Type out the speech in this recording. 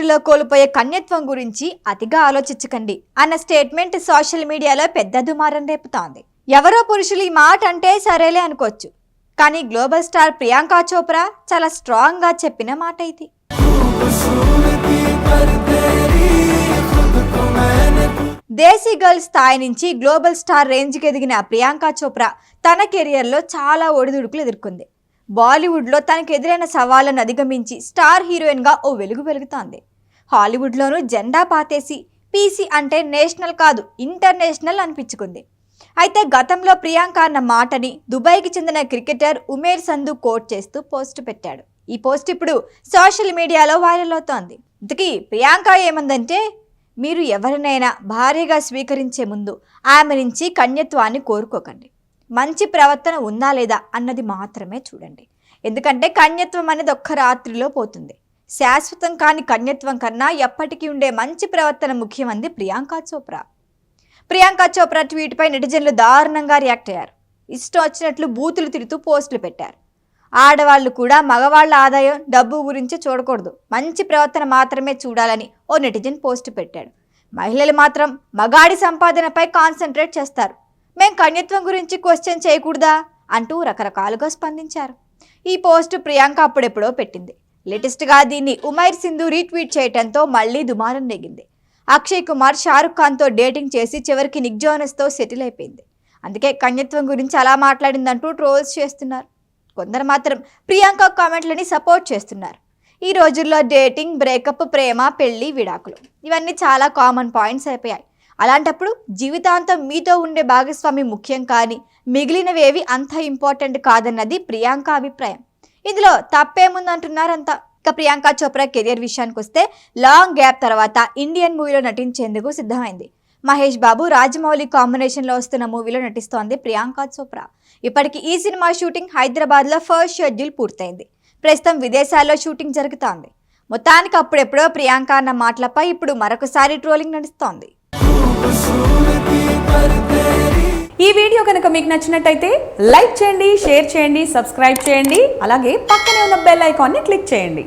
రాత్రిలో కోల్పోయే కన్యత్వం గురించి అతిగా ఆలోచించకండి అన్న స్టేట్మెంట్ సోషల్ మీడియాలో పెద్ద దుమారం రేపుతోంది. ఎవరో పురుషులు ఈ మాట అంటే సరేలే అనుకోవచ్చు, కానీ గ్లోబల్ స్టార్ ప్రియాంక చోప్రా చాలా స్ట్రాంగ్ గా చెప్పిన మాట ఇది. దేశీ గర్ల్ స్థాయి నుంచి గ్లోబల్ స్టార్ రేంజ్కి ఎదిగిన ప్రియాంక చోప్రా తన కెరియర్లో చాలా ఒడిదుడుకులు ఎదుర్కొంది. బాలీవుడ్లో తనకు ఎదురైన సవాళ్లను అధిగమించి స్టార్ హీరోయిన్గా ఓ వెలుగు వెలుగుతోంది. హాలీవుడ్లోనూ జెండా పాతేసి పీసీ అంటే నేషనల్ కాదు ఇంటర్నేషనల్ అనిపించుకుంది. అయితే గతంలో ప్రియాంక అన్న మాటని దుబాయ్కి చెందిన క్రికెటర్ ఉమేర్ సంధు కోట్ చేస్తూ పోస్ట్ పెట్టాడు. ఈ పోస్ట్ ఇప్పుడు సోషల్ మీడియాలో వైరల్ అవుతోంది. ఇంతకీ ప్రియాంక ఏమందంటే, మీరు ఎవరినైనా భార్యగా స్వీకరించే ముందు ఆమె నుంచి కన్యత్వాన్ని కోరుకోకండి. మంచి ప్రవర్తన ఉందా లేదా అన్నది మాత్రమే చూడండి. ఎందుకంటే కన్యత్వం అనేది ఒక్క రాత్రిలో పోతుంది. శాశ్వతం కాని కన్యత్వం కన్నా ఎప్పటికీ ఉండే మంచి ప్రవర్తన ముఖ్యమంది ప్రియాంక చోప్రా. ప్రియాంక చోప్రా ట్వీట్పై నెటిజన్లు దారుణంగా రియాక్ట్ అయ్యారు. ఇష్టం వచ్చినట్లు బూతులు తిడుతూ పోస్టులు పెట్టారు. ఆడవాళ్లు కూడా మగవాళ్ల ఆదాయం డబ్బు గురించి చూడకూడదు, మంచి ప్రవర్తన మాత్రమే చూడాలని ఓ నెటిజన్ పోస్ట్ పెట్టాడు. మహిళలు మాత్రం మగాడి సంపాదనపై కాన్సన్ట్రేట్ చేస్తారు, మేం కన్యత్వం గురించి క్వశ్చన్ చేయకూడదా అంటూ రకరకాలుగా స్పందించారు. ఈ పోస్ట్ ప్రియాంక అప్పుడెప్పుడో పెట్టింది. లేటెస్ట్గా దీన్ని ఉమైర్ సింధు రీట్వీట్ చేయడంతో మళ్లీ దుమారం నెగింది. అక్షయ్ కుమార్ షారుఖ్ ఖాన్తో డేటింగ్ చేసి చివరికి నిక్ జోనస్తో సెటిల్ అయిపోయింది. అందుకే కన్యత్వం గురించి అలా మాట్లాడిందంటూ ట్రోల్స్ చేస్తున్నారు. కొందరు మాత్రం ప్రియాంక కామెంట్లని సపోర్ట్ చేస్తున్నారు. ఈ రోజుల్లో డేటింగ్, బ్రేకప్, ప్రేమ, పెళ్లి, విడాకులు ఇవన్నీ చాలా కామన్ పాయింట్స్ అయిపోయాయి. అలాంటప్పుడు జీవితాంతం మీతో ఉండే భాగస్వామి ముఖ్యం, కానీ మిగిలినవేవి అంత ఇంపార్టెంట్ కాదన్నది ప్రియాంక అభిప్రాయం. ఇందులో తప్పేముందంటున్నారంతా. ఇక ప్రియాంక చోప్రా కెరియర్ విషయానికి వస్తే లాంగ్ గ్యాప్ తర్వాత ఇండియన్ మూవీలో నటించేందుకు సిద్ధమైంది. మహేష్ బాబు, రాజమౌళి కాంబినేషన్లో వస్తున్న మూవీలో నటిస్తోంది ప్రియాంక చోప్రా. ఇప్పటికి ఈ సినిమా షూటింగ్ హైదరాబాద్లో ఫస్ట్ షెడ్యూల్ పూర్తయింది. ప్రస్తుతం విదేశాల్లో షూటింగ్ జరుగుతోంది. మొత్తానికి అప్పుడెప్పుడో ప్రియాంక అన్న మాటలపై ఇప్పుడు మరొకసారి ట్రోలింగ్ నడుస్తోంది. ఈ వీడియో కనుక మీకు నచ్చినట్టయితే లైక్ చేయండి, షేర్ చేయండి, సబ్స్క్రైబ్ చేయండి. అలాగే పక్కనే ఉన్న బెల్ ఐకాన్ని క్లిక్ చేయండి.